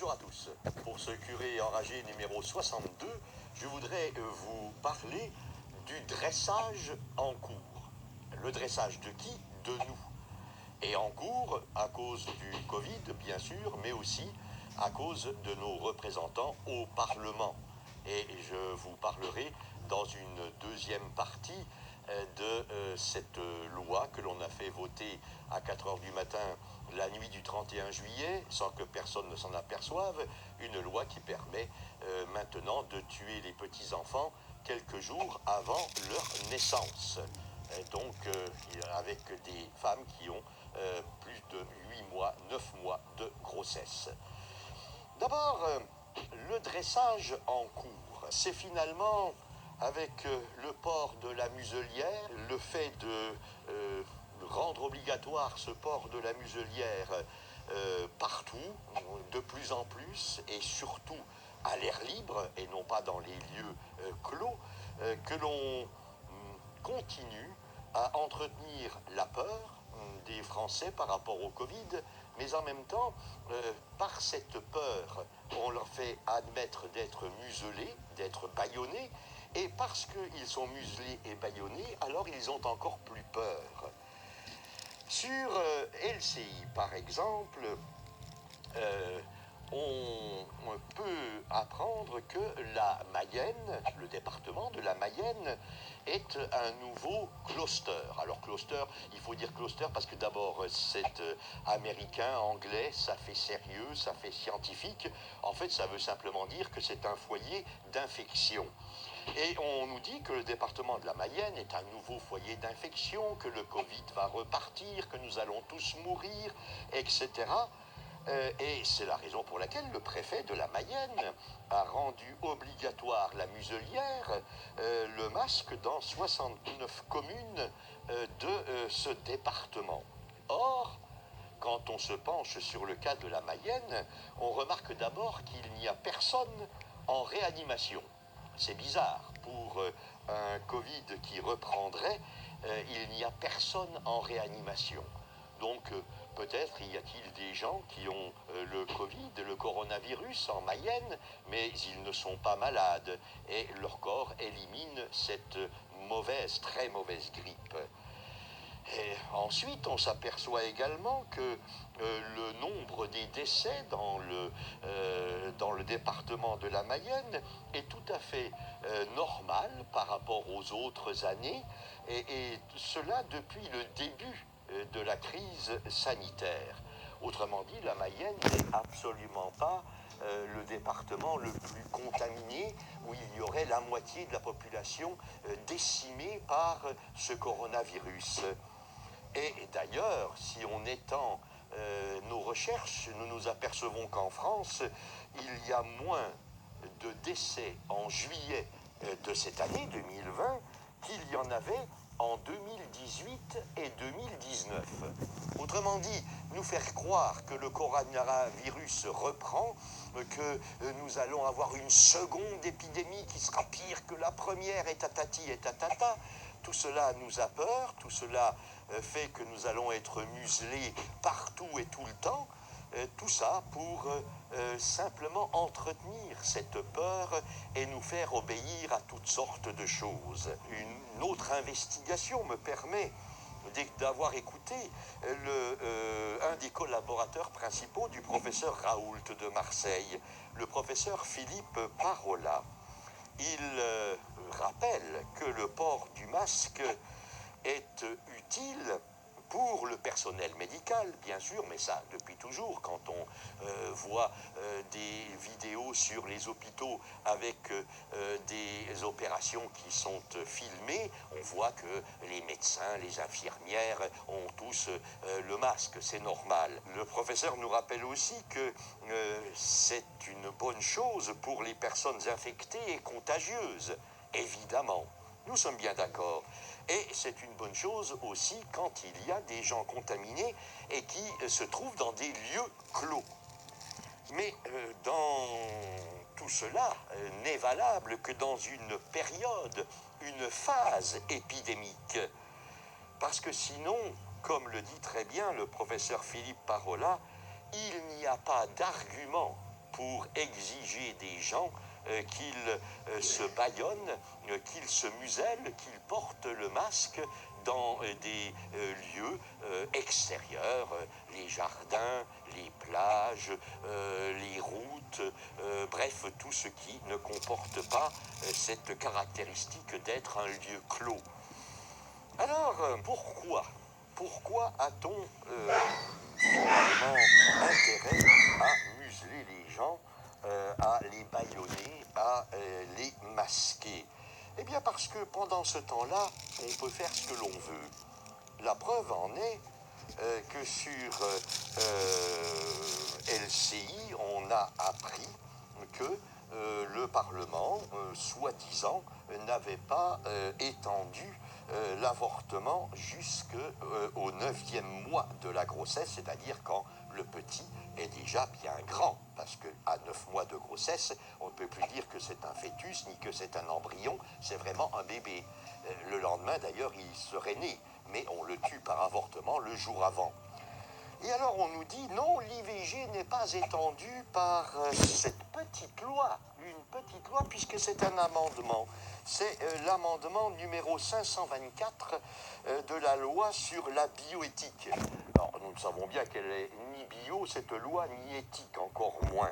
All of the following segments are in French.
Bonjour à tous. Pour ce curé enragé numéro 62, je voudrais vous parler du dressage en cours. Le dressage de qui? De nous. Et en cours, à cause du Covid, bien sûr, mais aussi à cause de nos représentants au Parlement. Et je vous parlerai dans une deuxième partie de cette loi que l'on a fait voter à 4 heures du matin la nuit du 31 juillet, sans que personne ne s'en aperçoive, une loi qui permet maintenant de tuer les petits-enfants quelques jours avant leur naissance. Et donc avec des femmes qui ont plus de 8 mois, 9 mois de grossesse. D'abord, le dressage en cours, c'est finalement avec le port de la muselière, le fait de rendre obligatoire ce port de la muselière partout, de plus en plus, et surtout à l'air libre, et non pas dans les lieux clos, que l'on continue à entretenir la peur des Français par rapport au Covid, mais en même temps, par cette peur, on leur fait admettre d'être muselés, d'être bâillonnés, et parce qu'ils sont muselés et bâillonnés, alors ils ont encore plus peur. Sur LCI, par exemple, on peut apprendre que la Mayenne, le département de la Mayenne, est un nouveau cluster. Alors cluster, il faut dire cluster parce que d'abord c'est américain, anglais, ça fait sérieux, ça fait scientifique. En fait, ça veut simplement dire que c'est un foyer d'infection. Et on nous dit que le département de la Mayenne est un nouveau foyer d'infection, que le Covid va repartir, que nous allons tous mourir, etc. Et c'est la raison pour laquelle le préfet de la Mayenne a rendu obligatoire la muselière, le masque dans 69 communes de ce département. Or, quand on se penche sur le cas de la Mayenne, on remarque d'abord qu'il n'y a personne en réanimation. C'est bizarre, pour un Covid qui reprendrait, il n'y a personne en réanimation. Donc peut-être y a-t-il des gens qui ont le Covid, le coronavirus en Mayenne, mais ils ne sont pas malades et leur corps élimine cette mauvaise, très mauvaise grippe. Et ensuite, on s'aperçoit également que le nombre des décès dans le département de la Mayenne est tout à fait normal par rapport aux autres années, et cela depuis le début de la crise sanitaire. Autrement dit, la Mayenne n'est absolument pas le département le plus contaminé, où il y aurait la moitié de la population décimée par ce coronavirus. Et d'ailleurs, si on étend nos recherches, nous nous apercevons qu'en France, il y a moins de décès en juillet de cette année 2020 qu'il y en avait en 2018 et 2019. Autrement dit, nous faire croire que le coronavirus reprend, que nous allons avoir une seconde épidémie qui sera pire que la première, et tatati et tatata, tout cela nous a peur, tout cela fait que nous allons être muselés partout et tout le temps, tout ça pour simplement entretenir cette peur et nous faire obéir à toutes sortes de choses. Une autre investigation me permet d'avoir écouté un des collaborateurs principaux du professeur Raoult de Marseille, le professeur Philippe Parola. Il rappelle que le port du masque est utile pour le personnel médical, bien sûr, mais ça depuis toujours, quand on voit des vidéos sur les hôpitaux avec des opérations qui sont filmées, on voit que les médecins, les infirmières ont tous le masque, c'est normal. Le professeur nous rappelle aussi que c'est une bonne chose pour les personnes infectées et contagieuses, évidemment. Nous sommes bien d'accord. Et c'est une bonne chose aussi quand il y a des gens contaminés et qui se trouvent dans des lieux clos. Mais dans tout cela n'est valable que dans une période, une phase épidémique. Parce que sinon, comme le dit très bien le professeur Philippe Parola, il n'y a pas d'argument pour exiger des gens qu'ils se bâillonnent, qu'ils se musellent, qu'ils portent le masque dans des lieux extérieurs, les jardins, les plages, les routes, bref, tout ce qui ne comporte pas cette caractéristique d'être un lieu clos. Alors, pourquoi a-t-on finalement intérêt à museler les gens, à les bâillonner, à les masquer? Eh bien parce que pendant ce temps-là, on peut faire ce que l'on veut. La preuve en est que sur LCI, on a appris que le Parlement, soi-disant, n'avait pas étendu l'avortement jusqu'au 9e mois de la grossesse, c'est-à-dire quand le petit est déjà bien grand, parce qu'à 9 mois de grossesse, on ne peut plus dire que c'est un fœtus, ni que c'est un embryon, c'est vraiment un bébé. Le lendemain, d'ailleurs, il serait né, mais on le tue par avortement le jour avant. Et alors on nous dit non, l'IVG n'est pas étendue par cette petite loi, puisque c'est un amendement. C'est l'amendement numéro 524 de la loi sur la bioéthique. Alors nous savons bien qu'elle est ni bio, cette loi, ni éthique, encore moins.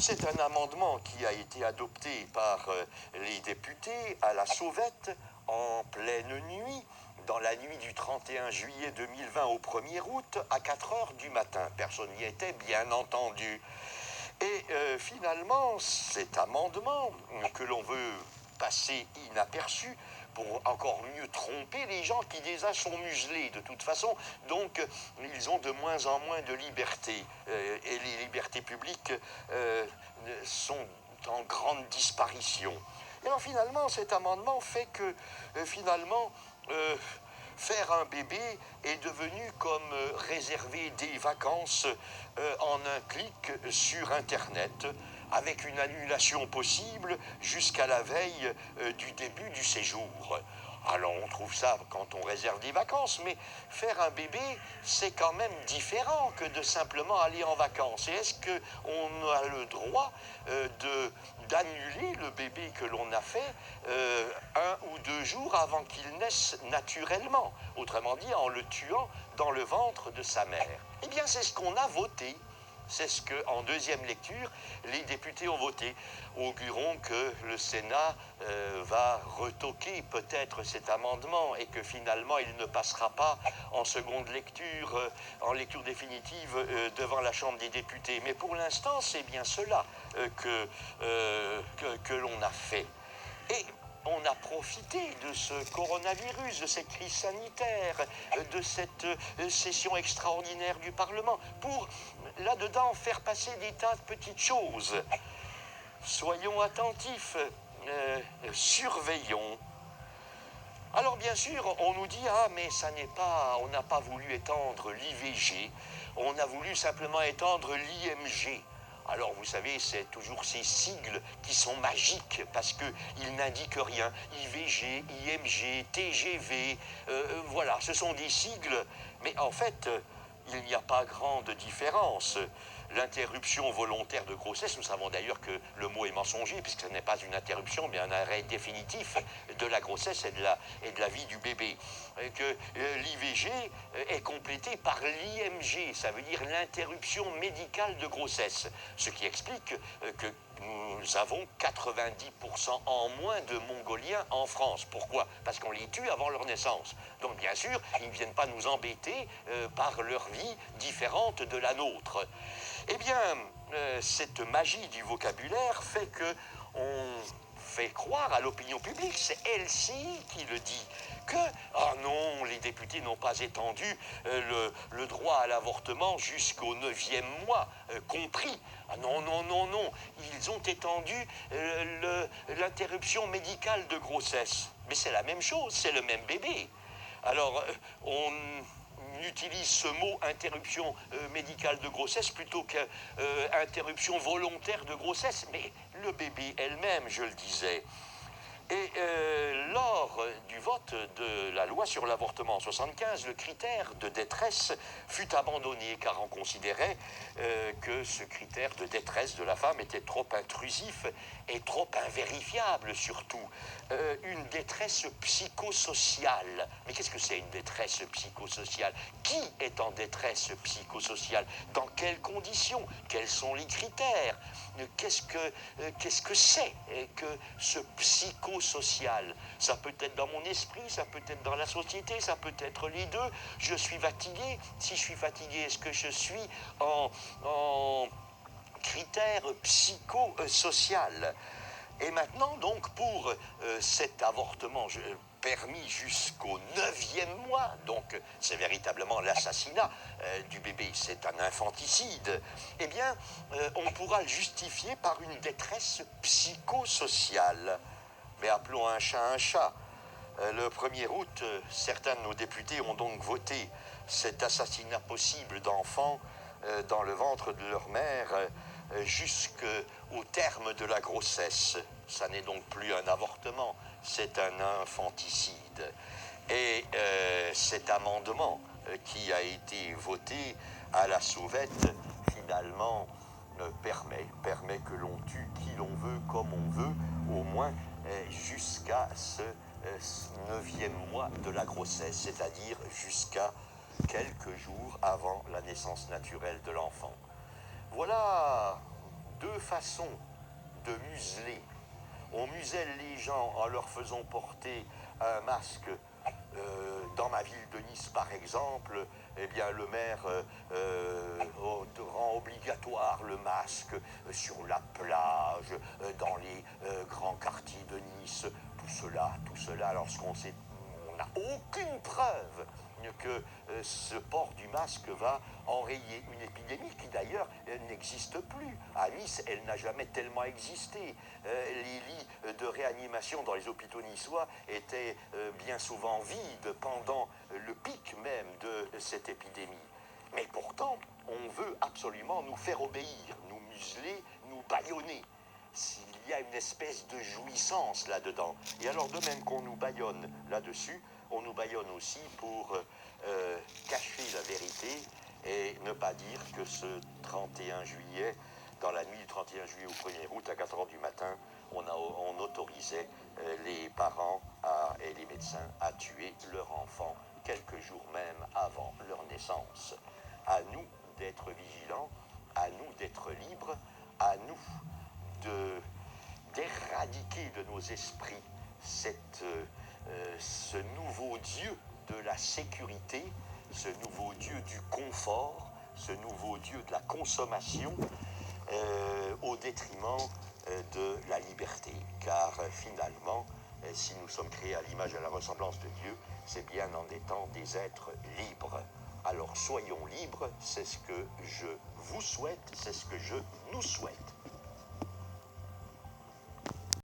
C'est un amendement qui a été adopté par les députés à la sauvette en pleine nuit, dans la nuit du 31 juillet 2020 au 1er août, à 4 heures du matin. Personne n'y était, bien entendu. Et finalement, cet amendement que l'on veut passer inaperçu pour encore mieux tromper les gens qui déjà sont muselés de toute façon, donc ils ont de moins en moins de liberté et les libertés publiques sont en grande disparition. Et alors finalement, cet amendement fait que faire un bébé est devenu comme réserver des vacances en un clic sur Internet, avec une annulation possible jusqu'à la veille du début du séjour. Alors on trouve ça quand on réserve des vacances, mais faire un bébé, c'est quand même différent que de simplement aller en vacances. Et est-ce qu'on a le droit d'annuler le bébé que l'on a fait 1 ou 2 jours avant qu'il naisse naturellement, autrement dit en le tuant dans le ventre de sa mère? Eh bien c'est ce qu'on a voté. C'est ce qu'en deuxième lecture, les députés ont voté. Augurons que le Sénat va retoquer peut-être cet amendement et que finalement il ne passera pas en seconde lecture, en lecture définitive devant la Chambre des députés. Mais pour l'instant, c'est bien cela que l'on a fait. Et on a profité de ce coronavirus, de cette crise sanitaire, de cette session extraordinaire du Parlement, pour là-dedans faire passer des tas de petites choses. Soyons attentifs, surveillons. Alors bien sûr, on nous dit « Ah, mais ça n'est pas, on n'a pas voulu étendre l'IVG, on a voulu simplement étendre l'IMG ». Alors vous savez, c'est toujours ces sigles qui sont magiques parce qu'ils n'indiquent rien. IVG, IMG, TGV, voilà, ce sont des sigles, mais en fait, il n'y a pas grande différence. L'interruption volontaire de grossesse, nous savons d'ailleurs que le mot est mensonger puisque ce n'est pas une interruption mais un arrêt définitif de la grossesse et de la vie du bébé. Que l'IVG est complété par l'IMG, ça veut dire l'interruption médicale de grossesse, ce qui explique que nous avons 90% en moins de Mongoliens en France. Pourquoi? Parce qu'on les tue avant leur naissance. Donc bien sûr, ils ne viennent pas nous embêter par leur vie différente de la nôtre. Eh bien, cette magie du vocabulaire fait qu'on fait croire à l'opinion publique, c'est LCI qui le dit, que, ah non, les députés n'ont pas étendu le droit à l'avortement jusqu'au 9e mois, compris. Ah non, non, non, non, ils ont étendu l'interruption médicale de grossesse. Mais c'est la même chose, c'est le même bébé. Alors, on utilise ce mot interruption médicale de grossesse plutôt qu'interruption volontaire de grossesse. Mais le bébé elle-même, je le disais, Et lors du vote de la loi sur l'avortement en 1975, le critère de détresse fut abandonné car on considérait que ce critère de détresse de la femme était trop intrusif et trop invérifiable surtout. Une détresse psychosociale. Mais qu'est-ce que c'est une détresse psychosociale? Qui est en détresse psychosociale? Dans quelles conditions? Quels sont les critères? Qu'est-ce que c'est que ce psychosocial? Ça peut être dans mon esprit, ça peut être dans la société, ça peut être les deux. Je suis fatigué. Si je suis fatigué, est-ce que je suis en critère psychosocial? Et maintenant, donc, pour cet avortement permis jusqu'au 9e mois, donc c'est véritablement l'assassinat du bébé, c'est un infanticide, eh bien, on pourra le justifier par une détresse psychosociale. Mais appelons un chat un chat. Le 1er août, certains de nos députés ont donc voté cet assassinat possible d'enfants dans le ventre de leur mère jusqu'au terme de la grossesse. Ça n'est donc plus un avortement, c'est un infanticide. Et cet amendement qui a été voté à la sauvette, finalement, permet que l'on tue qui l'on veut, comme on veut, au moins jusqu'à ce 9e mois de la grossesse, c'est-à-dire jusqu'à quelques jours avant la naissance naturelle de l'enfant. Voilà deux façons de museler. On muselle les gens en leur faisant porter un masque. Dans ma ville de Nice, par exemple, eh bien, le maire rend obligatoire le masque sur la plage, dans les grands quartiers de Nice. Tout cela, lorsqu'on sait, on n'a aucune preuve que ce port du masque va enrayer une épidémie qui d'ailleurs n'existe plus. À Nice, elle n'a jamais tellement existé. Les lits de réanimation dans les hôpitaux niçois étaient bien souvent vides pendant le pic même de cette épidémie. Mais pourtant, on veut absolument nous faire obéir, nous museler, nous bâillonner. Il y a une espèce de jouissance là-dedans. Et alors, de même qu'on nous bâillonne là-dessus, on nous bâillonne aussi pour cacher la vérité et ne pas dire que ce 31 juillet, dans la nuit du 31 juillet au 1er août, à 4 h du matin, on autorisait les parents et les médecins à tuer leur enfant quelques jours même avant leur naissance. À nous d'être vigilants, à nous d'être libres, à nous d'éradiquer de nos esprits ce nouveau Dieu de la sécurité, ce nouveau Dieu du confort, ce nouveau Dieu de la consommation, au détriment de la liberté. Car finalement, si nous sommes créés à l'image et à la ressemblance de Dieu, c'est bien en étant des êtres libres. Alors soyons libres, c'est ce que je vous souhaite, c'est ce que je nous souhaite.